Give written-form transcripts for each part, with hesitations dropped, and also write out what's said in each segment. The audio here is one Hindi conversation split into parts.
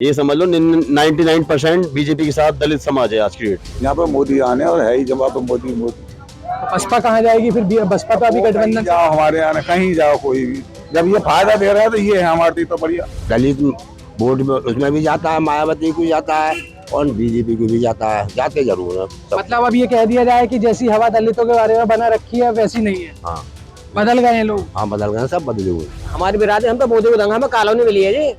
ये समझ लो 99% बीजेपी के साथ दलित समाज है आज की डेट। यहाँ पे मोदी आने और है ही जवाब पे मोदी मोदी। बसपा कहाँ जाएगी फिर? बसपा तो अभी गठबंधन जाओ हमारे यहाँ कहीं जाओ कोई भी, जब ये फायदा दे रहा है तो ये है हमारे लिए तो बढ़िया। दलित वोट में उसमें भी जाता है, मायावती को जाता है और बीजेपी को भी जाता है, जाते जरूर है। मतलब अब ये कह दिया जाए कि जैसी हवा दलितों के बारे में बना रखी है वैसी नहीं है। हाँ बदल गए हैं लोग। हाँ बदल गए, सब बदले हुए। हमारी बिरादरी, हम तो मोदी को दंगा, हमें कॉलोनी मिली है जी,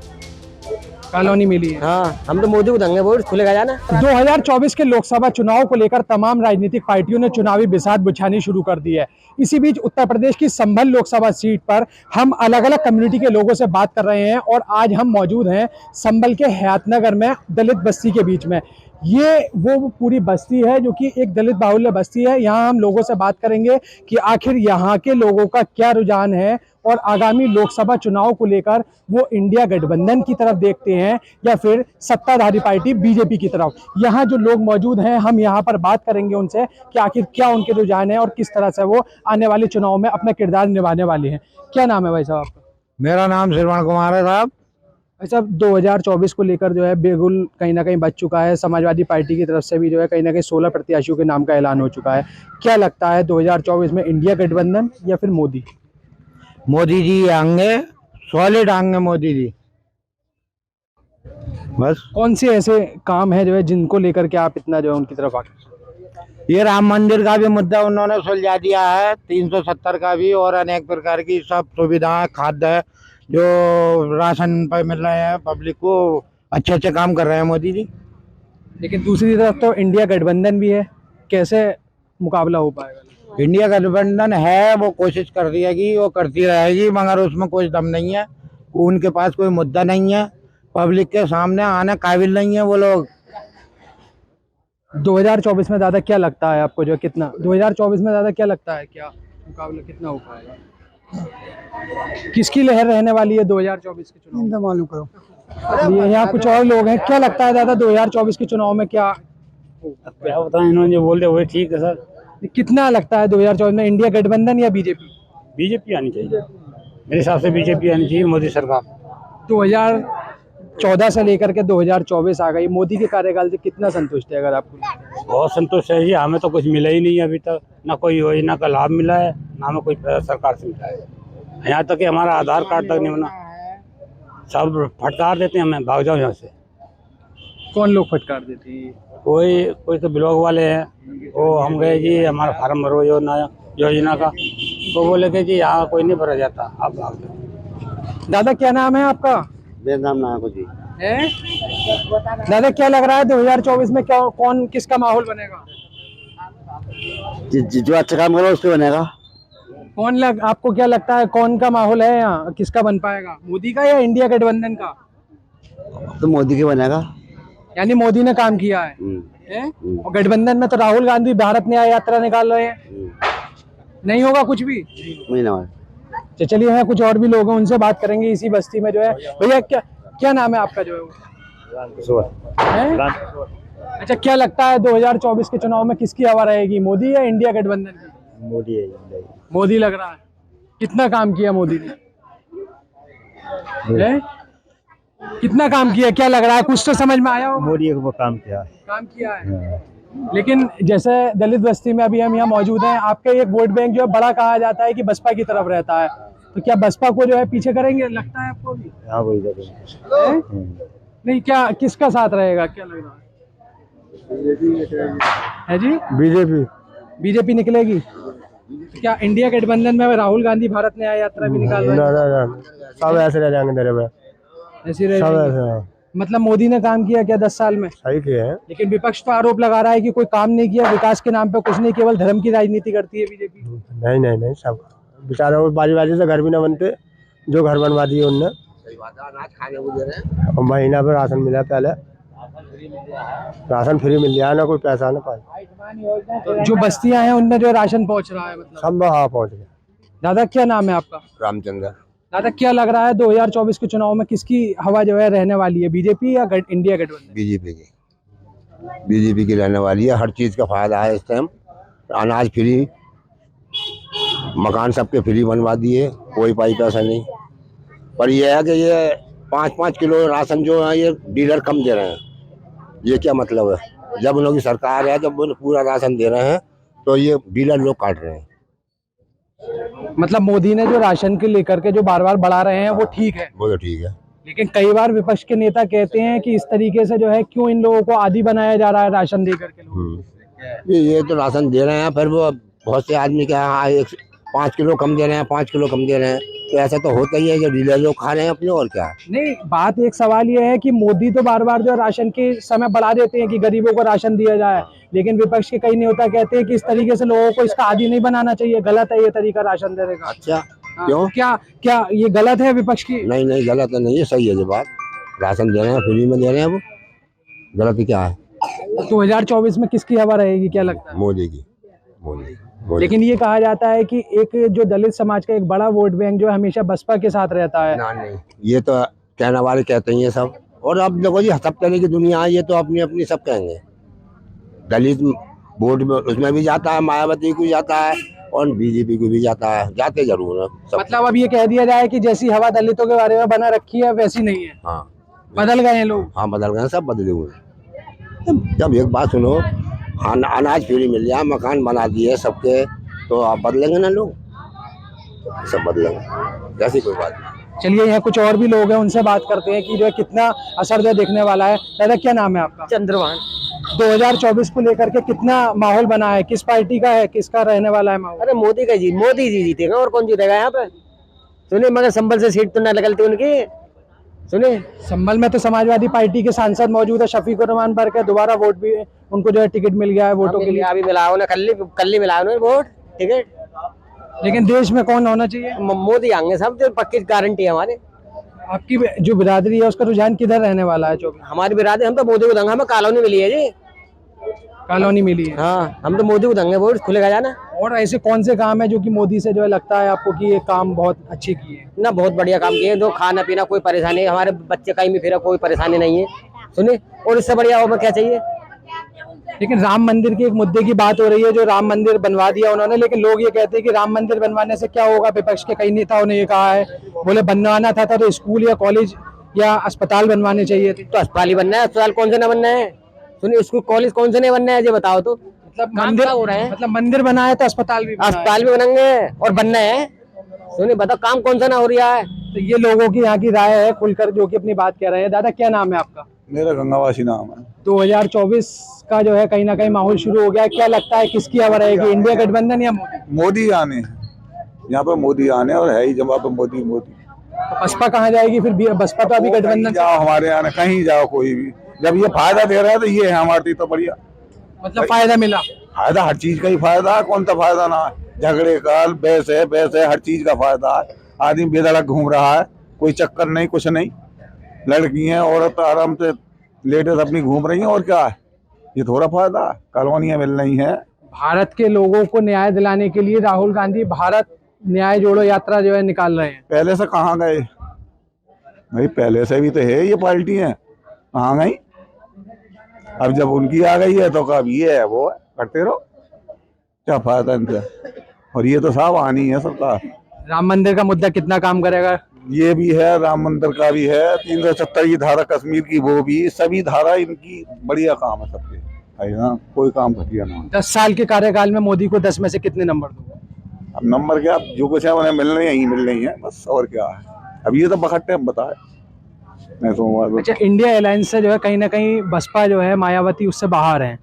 कॉलोनी मिली है। हाँ हम तो मोदी को दंगे वोट खुलेगा जाना। 2024 के लोकसभा चुनाव को लेकर तमाम राजनीतिक पार्टियों ने चुनावी बिसात बिछानी शुरू कर दी है। इसी बीच उत्तर प्रदेश की संभल लोकसभा सीट पर हम अलग अलग कम्युनिटी के लोगों से बात कर रहे हैं और आज हम मौजूद हैं संभल के हयातनगर में, दलित बस्ती के बीच में। ये वो पूरी बस्ती है जो कि एक दलित बाहुल्य बस्ती है। यहाँ हम लोगों से बात करेंगे कि आखिर यहाँ के लोगों का क्या रुझान है और आगामी लोकसभा चुनाव को लेकर वो इंडिया गठबंधन की तरफ देखते हैं या फिर सत्ताधारी पार्टी बीजेपी की तरफ। यहाँ जो लोग मौजूद हैं, हम यहाँ पर बात करेंगे उनसे कि आखिर क्या उनके रुझान है और किस तरह से वो आने वाले चुनाव में अपना किरदार निभाने वाले हैं। क्या नाम है भाई साहब आपका? मेरा नाम श्रवण कुमार है साहब। भाई साहब 2024 को लेकर जो है बिल्कुल कहीं ना कहीं बच चुका है। समाजवादी पार्टी की तरफ से भी जो है कहीं ना कहीं 16 प्रत्याशियों के नाम का ऐलान हो चुका है। क्या लगता है 2024 में इंडिया गठबंधन या फिर मोदी? मोदी जी आएंगे, सॉलिड आएंगे मोदी जी। बस कौन से ऐसे काम है जो है जिनको लेकर के आप इतना जो है उनकी तरफ आगे? ये राम मंदिर का भी मुद्दा उन्होंने सुलझा दिया है, 370 का भी, और अनेक प्रकार की सब सुविधाएं, खाद्य जो राशन पर मिल रहे हैं पब्लिक को, अच्छे अच्छे काम कर रहे हैं मोदी जी। लेकिन दूसरी तरफ तो इंडिया गठबंधन भी है, कैसे मुकाबला हो पाएगा? इंडिया गठबंधन है, वो कोशिश कर रही है, वो करती रहेगी, मगर उसमें कोई दम नहीं है। उनके पास कोई मुद्दा नहीं है, पब्लिक के सामने आने काबिल नहीं है वो लोग। 2024 में दादा क्या लगता है आपको, जो कितना 2024 में दादा क्या लगता है, क्या मुकाबला कितना हो पाएगा? किसकी लहर रहने वाली है 2024 के चुनाव में? मालूम करो। यहाँ कुछ और लोग हैं, क्या लगता है दादा 2024 के चुनाव में क्या बताएं, इन्होंने जो बोल दिया वही ठीक है सर। कितना लगता है 2024 में इंडिया गठबंधन या बीजेपी? बीजेपी आनी चाहिए, मेरे हिसाब से बीजेपी आनी चाहिए, मोदी सरकार। 2014 से लेकर के 2024 आ गई, मोदी के कार्यकाल से कितना संतुष्ट है अगर आपको? बहुत संतोष है जी, हमें तो कुछ मिला ही नहीं है अभी तक, ना कोई योजना का लाभ मिला है, ना हमें कोई पैसा सरकार से मिला है। यहाँ तक कि हमारा आधार कार्ड तक नहीं बना, सब फटकार देते हैं हमें, भाग जाओ यहाँ से। कौन लोग फटकार देते हैं? कोई तो ब्लॉक वाले हैं, वो हम गए जी हमारा फार्म भरो योजना का, तो बोले कि जी यहाँ कोई नहीं भरा जाता, आप भाग जाओ। दादा क्या नाम है आपका? मेरा नाम ना है जी। दादा क्या लग रहा है 2024 में क्या, कौन किसका माहौल बनेगा? जो अच्छा काम करो उस पे बनेगा। आपको क्या लगता है कौन का माहौल है यहाँ, किसका बन पाएगा, मोदी का या इंडिया गठबंधन का? तो मोदी के बनेगा। यानी मोदी ने काम किया है, और गठबंधन में तो राहुल गांधी भारत न्याय यात्रा निकाल रहे हैं, नहीं होगा कुछ भी। तो चलिए यहाँ कुछ और भी लोग हैं, उनसे बात करेंगे इसी बस्ती में जो है। भैया क्या नाम है आपका जो है? अच्छा, क्या लगता है 2024 के चुनाव में किसकी हवा रहेगी, मोदी या इंडिया गठबंधन की? मोदी है। मोदी लग रहा है। कितना काम किया मोदी ने? कितना काम किया, क्या लग रहा है, कुछ तो समझ में आया हो? मोदी को काम किया है। लेकिन जैसे दलित बस्ती में अभी हम यहाँ मौजूद हैं, आपका एक वोट बैंक जो है बड़ा कहा जाता है कि बसपा की तरफ रहता है, तो क्या बसपा को जो है पीछे करेंगे, लगता है आपको भी? हाँ वही नहीं, क्या किसका साथ रहेगा, क्या लग रहा है जी? बीजेपी निकलेगी। क्या इंडिया गठबंधन में राहुल गांधी भारत न्याय यात्रा भी निकाल रहे हैं? सब ऐसे रह जाएंगे तेरे में, ऐसे रहेगा। मतलब मोदी ने काम किया क्या 10 साल में? सही किए हैं। लेकिन विपक्ष तो आरोप लगा रहा है कि कोई काम नहीं किया, विकास के नाम पे कुछ नहीं, केवल धर्म की राजनीति करती है बीजेपी। नहीं सब बेचारों को बाजी से घर भी न बनते, जो घर बनवा दिए उनने। अनाज खाने को दे रहे हैं, और महीना पे राशन मिला, पहले राशन फ्री मिल गया ना, कोई पैसा ना पाए। तो जो बस्तियां हैं उनमें जो राशन पहुंच रहा है, मतलब सब हाँ पहुँच गया। दादा क्या नाम है आपका? रामचंद्र। दादा क्या लग रहा है 2024 के चुनाव में किसकी हवा जो है रहने वाली है, बीजेपी या इंडिया गठबंधन? बीजेपी की रहने वाली है। हर चीज का फायदा है इस टाइम, अनाज फ्री, मकान सबके फ्री बनवा दिए, कोई पाई पैसा नहीं। पर यह है कि ये 5-5 किलो राशन जो है ये डीलर कम दे रहे हैं। ये क्या मतलब है? जब उन लोगों की सरकार है, जब वो पूरा राशन दे रहे हैं तो ये डीलर लोग काट रहे हैं। मतलब मोदी ने जो राशन के लेकर के जो बार बार बढ़ा रहे हैं वो ठीक है, वो तो ठीक है। लेकिन कई बार विपक्ष के नेता कहते हैं कि इस तरीके से जो है क्यों इन लोगों को आदी बनाया जा रहा है राशन दे करके लोगों को। ये तो राशन दे रहे हैं, फिर वो बहुत से आदमी क्या 5 किलो कम दे रहे हैं, 5 किलो कम दे रहे हैं, तो ऐसा तो होता ही है जो डीलर लोग खा रहे हैं अपने, और क्या। नहीं, बात एक सवाल ये है कि मोदी तो बार बार जो राशन के समय बढ़ा देते हैं कि गरीबों को राशन दिया जाए, लेकिन विपक्ष के कई नेता कहते हैं कि इस तरीके से लोगों को इसका आदी नहीं बनाना चाहिए, गलत है ये तरीका राशन देने का। अच्छा, क्यों? क्या क्या ये गलत है विपक्ष की? नहीं गलत है, नहीं है, सही है जो बात। राशन दे रहे हैं, फ्री में दे रहे हैं, वो गलत क्या है? 2024 में किसकी हवा रहेगी, क्या लगता है? मोदी की। मोदी। लेकिन ये कहा जाता है कि एक जो दलित समाज का एक बड़ा वोट बैंक जो हमेशा बसपा के साथ रहता है। नहीं, ये तो कहने वाले कहते हैं ये सब, और अब देखो जी सब तरह की दुनिया है, ये तो अपनी अपनी सब कहेंगे। दलित वोट में उसमें भी जाता है, मायावती को जाता है और बीजेपी को भी जाता है, जाते जरूर है सब। मतलब अब ये कह दिया जाए कि जैसी हवा दलितों के बारे में बना रखी है वैसी नहीं है। हाँ, बदल गए हैं लोग। हाँ बदल गए, सब बदले हुए। जब एक बात सुनो, अनाज फ्री मिल जाए, मकान बना दिए सबके, तो आप बदलेंगे ना लोग, सब बदलेंगे, ऐसी कोई बात नहीं। चलिए, यहाँ कुछ और भी लोग हैं, उनसे बात करते हैं कि जो है कितना असर जो दिखने वाला है। दादा क्या नाम है आपका? चंद्रभान। 2024 को लेकर के कितना माहौल बना है, किस पार्टी का है, किसका रहने वाला है माहौल? अरे मोदी का जी, मोदी जी जीतेगा, और कौन जीतेगा यहाँ पे? सुनिए, मगर संभल से सीट तो ना निकलती उनकी। सुनिए, संभल में तो समाजवादी पार्टी के सांसद मौजूद है, शफीकुर रहमान पर के दोबारा वोट भी उनको जो है टिकट मिल गया है वोटों के लिए। अभी मिला उन्हें, कल ही मिला उन्हें वोट टिकट। लेकिन देश में कौन होना चाहिए? मोदी आएंगे, सब तो पक्की गारंटी है हमारे। आपकी जो बिरादरी है उसका रुझान किधर रहने वाला है? जो हमारी बिरादरी, हम तो मोदी को देंगे, हमें कॉलोनी मिली है जी, कॉलोनी मिली है। हाँ, हम तो मोदी को देंगे वोट, खुलेगा जाना। और ऐसे कौन से काम है जो कि मोदी से जो है लगता है आपको कि ये काम बहुत अच्छे किए हैं? ना, बहुत बढ़िया काम किए, दो खाना पीना कोई परेशानी, हमारे बच्चे कहीं भी फिरा कोई परेशानी नहीं है। सुनिए, और इससे बढ़िया हमें क्या चाहिए? लेकिन राम मंदिर के एक मुद्दे की बात हो रही है, जो राम मंदिर बनवा दिया उन्होंने, लेकिन लोग ये कहते हैं कि राम मंदिर बनवाने से क्या होगा। विपक्ष के कई नेताओं ने ये कहा है, बोले बनवाना था तो स्कूल या कॉलेज या अस्पताल बनवाने चाहिए थे। तो अस्पताल ही बनना है, अस्पताल कौन से ना बनना है? सुनिए, स्कूल कॉलेज कौन से नहीं बनना है, ये बताओ तो। मतलब मंदिर हो रहा है, मतलब मंदिर बना है तो अस्पताल भी बनेंगे और बनना है। सुनिए, बताओ काम कौन सा ना हो रहा है? तो ये लोगों की यहाँ की राय है खुलकर जो कि अपनी बात कह रहे हैं। दादा क्या नाम है आपका? मेरा गंगावासी नाम है। 2024 का जो है कहीं ना कहीं माहौल शुरू हो गया है, क्या लगता है किसकी हवा रहेगी, इंडिया गठबंधन या मोदी? मोदी आने यहाँ पे, मोदी आने, और है ही जवाब पे मोदी। तो बसपा कहाँ जाएगी फिर? बसपा तो अभी गठबंधन जाओ, हमारे यहाँ कहीं जाओ, कोई भी जब ये फायदा दे रहा है तो ये है हमारे तो बढ़िया। मतलब फायदा मिला, फायदा हर चीज का ही फायदा है, कौन सा फायदा ना है? झगड़े का बहस है, हर चीज का फायदा है। आदमी बेधड़क घूम रहा है, कोई चक्कर नहीं, कुछ नहीं। लड़कियां औरत आराम से लेडीज अपनी घूम रही हैं, और क्या है? ये थोड़ा फायदा है, कॉलोनियां मिल रही हैं। भारत के लोगों को न्याय दिलाने के लिए राहुल गांधी भारत न्याय जोड़ो यात्रा जो है निकाल रहे हैं। पहले से कहाँ गए भाई? पहले से भी तो है ये पार्टी है, कहाँ गई? अब जब उनकी आ गई है तो कब ये है वो है, करते रहो, क्या फायदा इनसे? और ये तो साहब आनी है सरकार। राम मंदिर का मुद्दा कितना काम करेगा? ये भी है, राम मंदिर का भी है, 370 की धारा कश्मीर की, वो भी, सभी धारा इनकी बढ़िया काम है सबके, है ना? कोई काम घटिया ना। 10 साल के कार्यकाल में मोदी को 10 में से कितने नंबर दूंगा? अब नंबर क्या, जो कुछ है उन्हें मिल रही है बस, और क्या है? अब ये तो बखट्टे हम बताए। मैं तो अच्छा, इंडिया अलायंस से जो है कहीं ना कहीं बसपा जो है मायावती उससे बाहर है,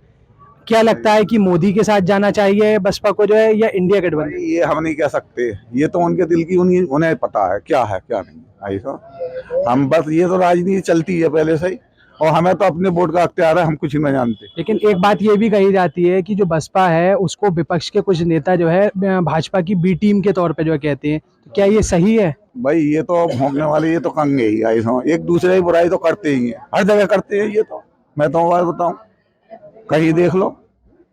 क्या लगता है कि मोदी के साथ जाना चाहिए बसपा को जो है, या इंडिया गठबंधन? ये हम नहीं कह सकते, ये तो उनके दिल की उन्हें पता है क्या है क्या नहीं, ऐसा। हम बस, ये तो राजनीति चलती है पहले से ही, और हमें तो अपने वोट का अख्तियार है, हम कुछ नहीं जानते। लेकिन एक बात ये भी कही जाती है कि जो बसपा है उसको विपक्ष के कुछ नेता जो है भाजपा की बी टीम के तौर पे जो कहते हैं, तो क्या ये सही है? भाई ये तो भोंकने वाले, ये तो कंगे ही, ऐसा एक दूसरे की बुराई तो करते ही हैं, हर जगह करते हैं। ये तो मैं तो बात बताऊं, कहीं देख लो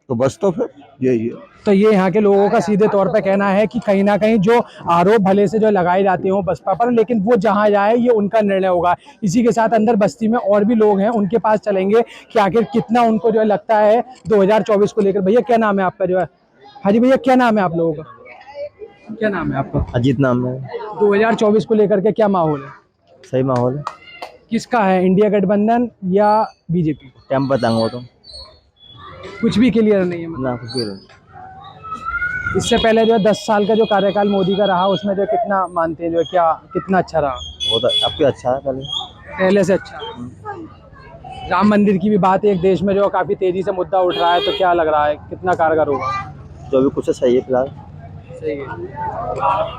तो बस, तो फिर यही है। तो ये यहाँ के लोगों का सीधे तौर पे कहना है कि कहीं ना कहीं जो आरोप भले से जो लगाए जाते हो बसपा पर, लेकिन वो जहाँ जाए ये उनका निर्णय होगा। इसी के साथ अंदर बस्ती में और भी लोग हैं, उनके पास चलेंगे कि आखिर कितना उनको जो है लगता है 2024 को लेकर। भैया क्या नाम है आपका जो है? हाँ जी भैया, क्या नाम है आप लोगों का? क्या नाम है आपका? अजीत नाम है। 2024 को लेकर के क्या माहौल है? सही माहौल है। किसका है, इंडिया गठबंधन या बीजेपी? क्या हम बताएंगे वो तो कुछ भी क्लियर नहीं है मतलब। ना कुछ भी नहीं। इससे पहले जो है 10 साल का जो कार्यकाल मोदी का रहा उसमें जो कितना मानते हैं, जो है क्या कितना अच्छा रहा? वो तो आपके अच्छा है पहले से अच्छा। राम मंदिर की भी बात है एक देश में जो काफी तेजी से मुद्दा उठ रहा है, तो क्या लग रहा है कितना कारगर होगा? जो भी कुछ सही है फिलहाल। सही है।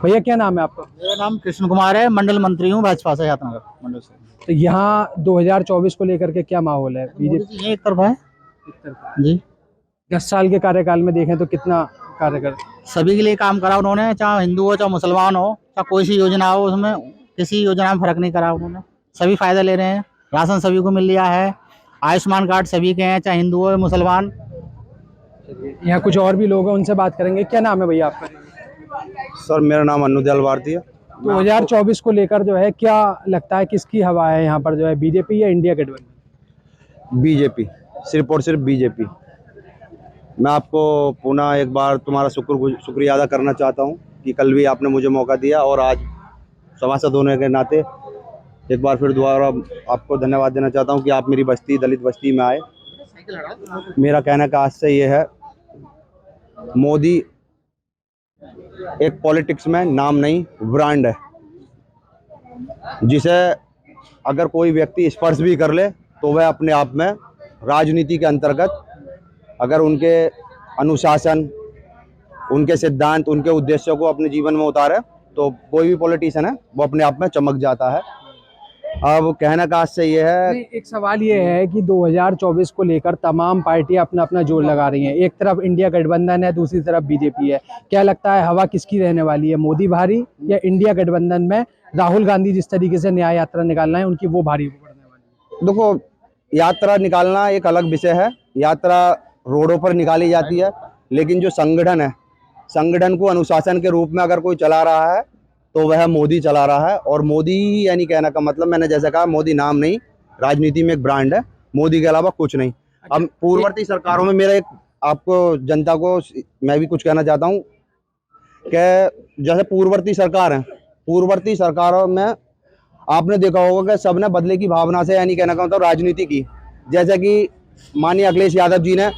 भैया क्या नाम है आपका? मेरा नाम कृष्ण कुमार है, मंडल मंत्री हूँ भाजपा से, यातनगर मंडल से। तो यहाँ 2024 को लेकर के क्या माहौल है? बीजेपी ये एक तरफा है जी। 10 साल के कार्यकाल में देखें तो कितना कार्यकर? सभी के लिए काम करा उन्होंने, चाहे हिंदू हो चाहे मुसलमान हो, चाहे कोई सी योजना हो, उसमें किसी योजना में फर्क नहीं करा उन्होंने। सभी फायदा ले रहे हैं, राशन सभी को मिल रहा है, आयुष्मान कार्ड सभी के हैं, चाहे हिंदू हो मुसलमान। यहाँ कुछ और भी लोग हैं, उनसे बात करेंगे। क्या नाम है भैया आपका? सर मेरा नाम अनुदयाल भारती है। 2024 को लेकर जो है क्या लगता है किसकी हवा है यहाँ पर, जो है बीजेपी या इंडिया गठबंधन? बीजेपी, सिर्फ और सिर्फ बीजेपी। मैं आपको पुनः एक बार तुम्हारा शुक्रिया अदा करना चाहता हूँ कि कल भी आपने मुझे मौका दिया और आज सभासद होने के नाते एक बार फिर दोबारा आपको धन्यवाद देना चाहता हूँ कि आप मेरी बस्ती, दलित बस्ती में आए। मेरा कहने का आशय ये है, मोदी एक पॉलिटिक्स में नाम नहीं ब्रांड है, जिसे अगर कोई व्यक्ति स्पर्श भी कर ले तो वह अपने आप में राजनीति के अंतर्गत अगर उनके अनुशासन, उनके सिद्धांत, उनके उद्देश्यों को अपने जीवन में उतारे तो कोई भी पॉलिटिशियन है वो अपने आप में चमक जाता है। अब कहने का आशय ये है, एक सवाल ये है कि 2024 को लेकर तमाम पार्टियां अपना अपना जोर लगा रही हैं। एक तरफ इंडिया गठबंधन है, दूसरी तरफ बीजेपी है। क्या लगता है हवा किसकी रहने वाली है, मोदी भारी या इंडिया गठबंधन में राहुल गांधी जिस तरीके से न्याय यात्रा निकालना है उनकी वो भारी पड़ने वाली है? देखो यात्रा निकालना एक अलग विषय है, यात्रा रोडों पर निकाली जाती है, लेकिन जो संगठन है, संगठन को अनुशासन के रूप में अगर कोई चला रहा है तो वह मोदी चला रहा है। और मोदी ही यानी कहने का मतलब, मैंने जैसा कहा, मोदी नाम नहीं, राजनीति में एक ब्रांड है, मोदी के अलावा कुछ नहीं। अब पूर्ववर्ती सरकारों में मेरा एक आपको जनता को मैं भी कुछ कहना चाहता हूँ कि जैसे पूर्ववर्ती सरकार है, पूर्ववर्ती सरकारों में आपने देखा होगा कि सबने बदले की भावना से यानी कहने का मतलब राजनीति की। जैसे कि माननीय अखिलेश यादव जी ने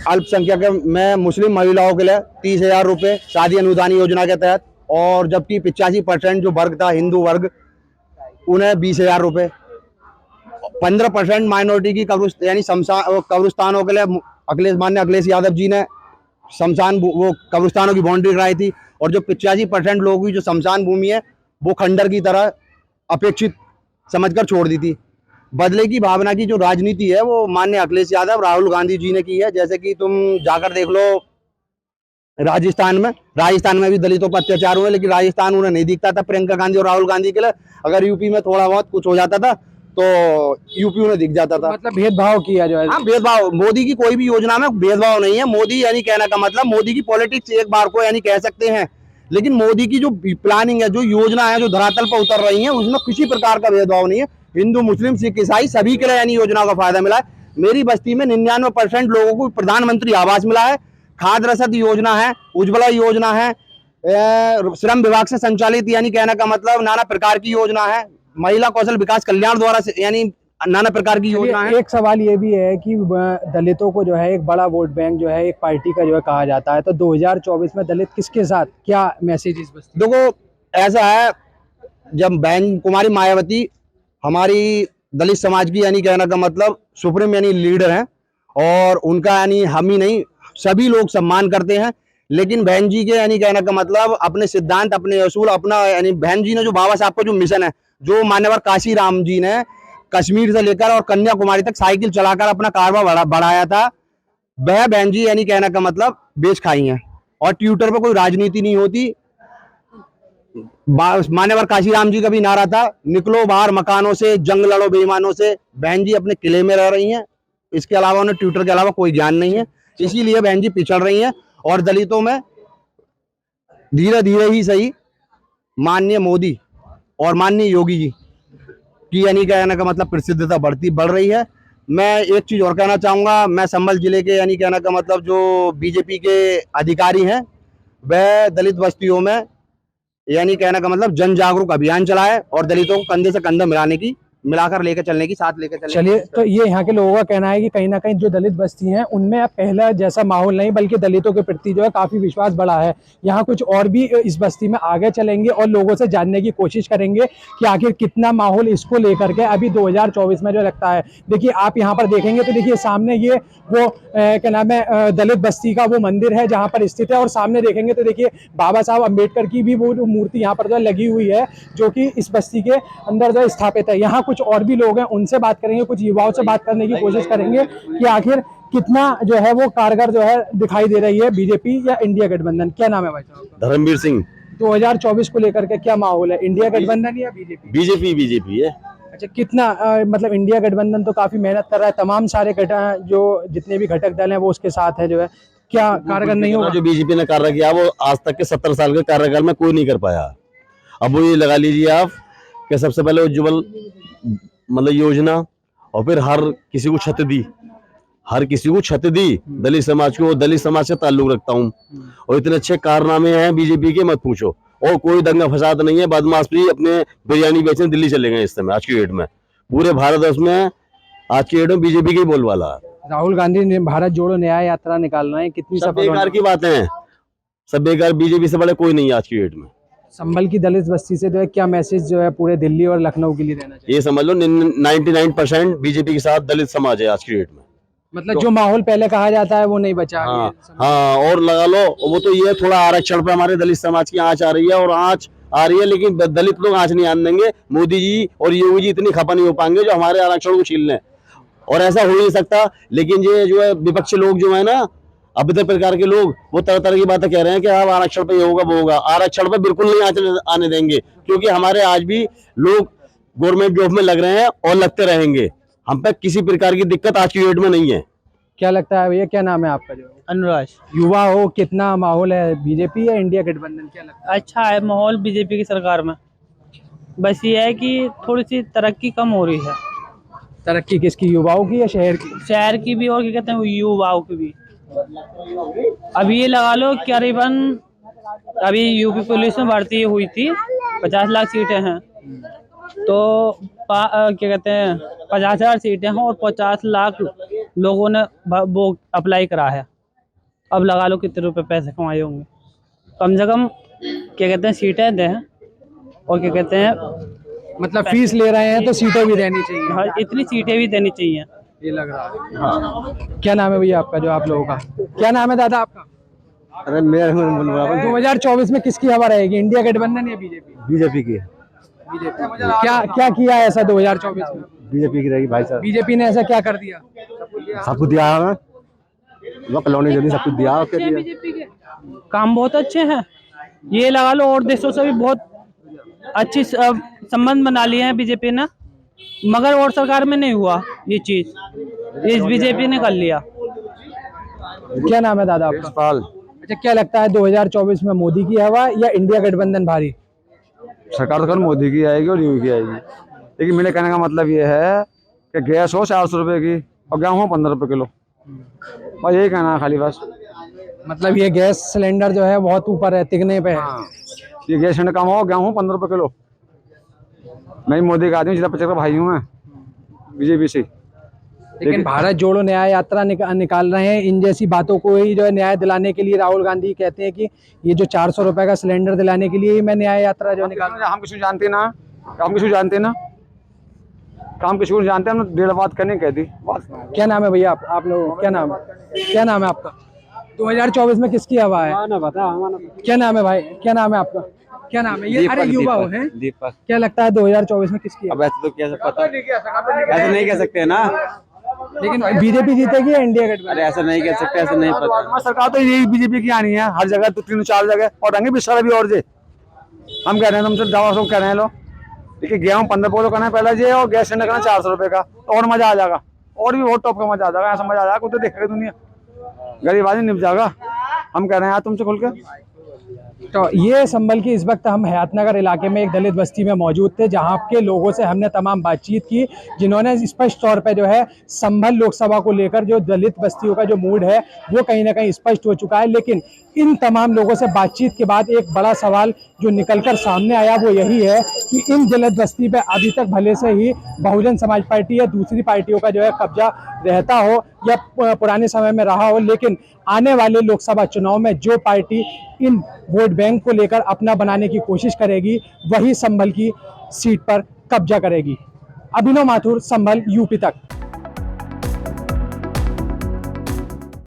अल्पसंख्यक में मुस्लिम महिलाओं के लिए 30,000 रुपये शादी अनुदान योजना के तहत, और जबकि 85% जो वर्ग था हिंदू वर्ग, उन्हें 20,000 रुपये। 15% माइनॉरिटी की यानी कब्रिस्तानों के लिए माननीय अखिलेश यादव जी ने शमशान वो कब्रिस्तानों की बाउंड्री कराई थी, और जो 85% लोगों की जो शमशान भूमि है वो खंडर की तरह अपेक्षित समझकर छोड़ दी थी। बदले की भावना की जो राजनीति है वो माननीय अखिलेश यादव, राहुल गांधी जी ने की है। जैसे कि तुम जाकर देख लो राजस्थान में भी दलितों पर अत्याचार हुए, लेकिन राजस्थान उन्हें नहीं दिखता था प्रियंका गांधी और राहुल गांधी के लिए। अगर यूपी में थोड़ा बहुत कुछ हो जाता था तो यूपी उन्हें दिख जाता था। मतलब भेदभाव किया जो है। हाँ, भेदभाव, मोदी की कोई भी योजना में भेदभाव नहीं है। मोदी यानी कहने का मतलब, मोदी की पॉलिटिक्स एक बार को यानी कह सकते हैं, लेकिन मोदी की जो प्लानिंग है, जो योजना है, जो धरातल पर उतर रही है, उसमें किसी प्रकार का भेदभाव नहीं है। हिंदू, मुस्लिम, सिख, ईसाई सभी के लिए यानी योजना का फायदा मिला है। मेरी बस्ती में 99% लोगों को प्रधानमंत्री आवास मिला है, खाद्य रसद योजना है, उज्ज्वला योजना है, श्रम विभाग से संचालित यानी कहने का मतलब नाना प्रकार की योजना है, महिला कौशल विकास कल्याण द्वारा यानी नाना प्रकार की योजना है। एक सवाल ये भी है कि दलितों को जो है एक बड़ा वोट बैंक जो है एक पार्टी का जो है कहा जाता है, तो 2024 में दलित किसके साथ, क्या मैसेज इस बस्ती? देखो ऐसा है, जब बहन कुमारी मायावती हमारी दलित समाज की यानी कहने का मतलब सुप्रीम यानी लीडर हैं, और उनका यानी हम ही नहीं सभी लोग सम्मान करते हैं, लेकिन बहन जी के यानी कहने का मतलब अपने सिद्धांत, अपने असूल, अपना यानी बहन जी ने जो बाबा साहब का जो मिशन है, जो मान्यवर काशी राम जी ने कश्मीर से लेकर और कन्याकुमारी तक साइकिल चलाकर अपना कारवा बढ़ाया था, वह बहन जी यानी कहने का मतलब बेच खाई हैं। और ट्विटर पर कोई राजनीति नहीं होती। मान्यवर काशीराम जी का भी नारा था, निकलो बाहर मकानों से, जंग लड़ो बेईमानों से। बहन जी अपने किले में रह रही हैं, इसके अलावा उन्हें ट्विटर के अलावा कोई ज्ञान नहीं है, इसीलिए बहन जी पिछड़ रही हैं। और दलितों में धीरे धीरे ही सही माननीय मोदी और माननीय योगी जी की यानी कहने का मतलब प्रसिद्धता बढ़ रही है। मैं एक चीज और कहना चाहूंगा, मैं संभल जिले के यानी कहने का मतलब जो बीजेपी के अधिकारी हैं, वह दलित बस्तियों में यानी कहने का मतलब जन जागरूक अभियान चला है और दलितों को कंधे से कंधा मिलाकर लेकर चलने की, साथ लेकर चलने चलिए, तो ये यहाँ के लोगों का कहना है कि कहीं ना कहीं जो दलित बस्ती हैं उनमें अब पहला जैसा माहौल नहीं, बल्कि दलितों के प्रति जो है काफी विश्वास बढ़ा है। यहाँ कुछ और भी इस बस्ती में आगे चलेंगे और लोगों से जानने की कोशिश करेंगे कि आखिर कितना माहौल इसको लेकर के अभी 2024 में जो लगता है। देखिए, आप यहाँ पर देखेंगे तो देखिए सामने ये वो क्या नाम है दलित बस्ती का वो मंदिर है जहाँ पर स्थित है, और सामने देखेंगे तो देखिए बाबा साहब अम्बेडकर की भी वो मूर्ति यहाँ पर जो लगी हुई है, जो कि इस बस्ती के अंदर जो स्थापित है। यहाँ कुछ और भी लोग हैं, उनसे बात करेंगे, कुछ युवाओं से बात करने की कोशिश करेंगे कि आखिर कितना जो है वो कारगर जो है दिखाई दे रही है बीजेपी या इंडिया गठबंधन। क्या नाम है भाई साहब? धर्मवीर सिंह। 2024 को लेकर के क्या माहौल है, इंडिया गठबंधन या बीजेपी? बीजेपी है। अच्छा, कितना मतलब इंडिया गठबंधन तो काफी मेहनत कर रहा है, तमाम सारे जो जितने भी घटक दल हैं वो उसके साथ है, जो है क्या कारगर नहीं होगा? जो बीजेपी ने कार्य किया वो आज तक के 70 साल के कार्यकाल में कोई नहीं कर पाया। अब वो ये लगा लीजिए आप कि सबसे पहले उज्ज्वल मतलब योजना, और फिर हर किसी को छत दी दलित समाज को। दलित समाज से ताल्लुक रखता हूँ और इतने अच्छे कारनामे हैं बीजेपी के, मत पूछो। और कोई दंगा फसाद नहीं है, बदमाश भी अपने बिरयानी बेचने दिल्ली चले गए इस समय। आज की डेट में पूरे भारतवर्ष में आज की डेट में बीजेपी की बोलबाला है। राहुल गांधी ने भारत जोड़ो न्याय यात्रा निकाल रहे हैं, कितनी सब बेकार की बातें हैं, सब बेकार। बीजेपी से बड़े कोई नहीं है आज की डेट में। संभल की दलित बस्ती से जो है क्या मैसेज जो है पूरे दिल्ली और लखनऊ के लिए देना चाहिए? ये समझ लो 99% बीजेपी के साथ दलित समाज है आज की डेट में। मतलब जो माहौल पहले कहा जाता है वो नहीं बचा। हाँ, और लगा लो वो तो ये थोड़ा आरक्षण पे हमारे दलित समाज की आंच आ रही है, और आंच आ रही है, लेकिन दलित लोग आंच नहीं आने देंगे। मोदी जी और योगी जी इतनी खपा नहीं हो पाएंगे जो हमारे आरक्षण को छीन लें, और ऐसा हो नहीं सकता। लेकिन ये जो है विपक्षी लोग जो है ना, अभद्र प्रकार के लोग, वो तरह तरह की बातें कह रहे हैं कि आप आरक्षण पे ये होगा वो होगा। आरक्षण पे बिल्कुल नहीं आने देंगे, क्योंकि हमारे आज भी लोग गवर्नमेंट जॉब में लग रहे हैं और लगते रहेंगे। हम पे किसी प्रकार की दिक्कत आज की डेट में नहीं है। क्या लगता है भैया, क्या नाम है आपका? जो अनुराग। युवा हो, कितना माहौल है बीजेपी या इंडिया गठबंधन, क्या लगता है? अच्छा है माहौल बीजेपी की सरकार में, बस ये है कि थोड़ी सी तरक्की कम हो रही है। तरक्की किसकी, युवाओं की या शहर की? शहर की भी और क्या कहते हैं युवाओं की भी। अभी ये लगा लो करीबन अभी यूपी पुलिस में भर्ती हुई थी, 50 लाख सीटें हैं, तो क्या कहते हैं 50,000 सीटें हैं और 50 लाख लोगों ने वो अप्लाई करा है। अब लगा लो कितने रुपए पैसे कमाए होंगे। कम से कम क्या कहते हैं सीटें दें, और क्या कहते हैं मतलब फीस ले रहे हैं तो सीटें भी देनी चाहिए। हाँ, इतनी सीटें भी देनी चाहिए, ये लग रहा है। हाँ। क्या नाम है भैया आपका, जो आप लोगों का? क्या नाम है दादा आपका? अरे मेरा 2024 में किसकी हवा रहेगी, इंडिया गठबंधन या बीजेपी? बीजेपी की। बीजेपी। क्या क्या किया है ऐसा 2024 में? बीजेपी की रहेगी भाई साहब। बीजेपी ने ऐसा क्या कर दिया? सब कुछ दिया है, वो कॉलोनी जल्दी सब कुछ दिया। बीजेपी के काम बहुत अच्छे हैं, ये लगा लो और देशों से भी बहुत अच्छी संबंध बना लिए हैं बीजेपी ने, मगर और सरकार में नहीं हुआ ये चीज, ये बीजेपी ने कर लिया। क्या नाम है दादा आपका? अच्छा, क्या लगता है 2024 में मोदी की हवा या इंडिया गठबंधन भारी? सरकार तो कल मोदी की आएगी और योगी की आएगी, लेकिन मेरे कहने का मतलब ये है कि गैस हो 400 रुपए की और गेहूँ हो 15 रुपए किलो, बस यही कहना है खाली बस। मतलब ये गैस सिलेंडर जो है बहुत ऊपर है, तिगने पे है। ये गैस सिलेंडर कम हो, गेहूँ 15 रुपए किलो। मैं मोदी का आदमी, जिला 75 भाई हूँ मैं बीजेपी से। लेकिन भारत जोड़ो न्याय यात्रा निकाल रहे हैं, इन जैसी बातों को ही जो है न्याय दिलाने के लिए राहुल गांधी कहते हैं कि ये जो 400 रुपए का सिलेंडर दिलाने के लिए ही मैं न्याय यात्रा जो निकाल। हम किसी जानते ना, हम किसी जानते ना, काम किसी को जानते हैं, हमने 1.5 बात करने कह दी। क्या नाम है भैया आप लोग, क्या नाम है आपका? 2024 में किसकी हवा है? क्या नाम है भाई, क्या नाम है आपका? क्या नाम है ये? अरे युवा हो हैं? दीपक। क्या लगता है 2024 में किसकी? अब ऐसे तो कैसे पता, ऐसे नहीं कह सकते ना, लेकिन बीजेपी जीतेगी या इंडिया गठबंधन? अरे ऐसा नहीं कह सकते, ऐसा नहीं पता। सरकार तो यही बीजेपी की आनी है, हर जगह तो 3-4 जगह और रहेंगे बिस्तर भी और जे। हम कह रहे हैं, तुमसे दावा सब कह रहे हैं लोग, देखिए गेहूँ 15 रुपये करना है पहला जे, और गैस सिलेंडर करना 400 रुपए का, तो और मजा आ जाएगा, और भी बहुत टॉप का मजा आ जाएगा। ऐसा मजा आ जाएगा कुछ तो देखेगा दुनिया, गरीब आदमी निप जाएगा। हम कह रहे हैं यार तुमसे खुल के। तो ये संभल की इस वक्त हम हयातनगर इलाके में एक दलित बस्ती में मौजूद थे, जहां के लोगों से हमने तमाम बातचीत की, जिन्होंने स्पष्ट तौर पे जो है संभल लोकसभा को लेकर जो दलित बस्तियों का जो मूड है वो कहीं ना कहीं स्पष्ट हो चुका है। लेकिन इन तमाम लोगों से बातचीत के बाद एक बड़ा सवाल जो निकलकर सामने आया वो यही है कि इन दलित बस्ती पे अभी तक भले से ही बहुजन समाज पार्टी या दूसरी पार्टियों का जो है कब्जा रहता हो या पुराने समय में रहा हो, लेकिन आने वाले लोकसभा चुनाव में जो पार्टी इन वोट बैंक को लेकर अपना बनाने की कोशिश करेगी वही संभल की सीट पर कब्जा करेगी। अभिनव माथुर, संभल, यूपी तक।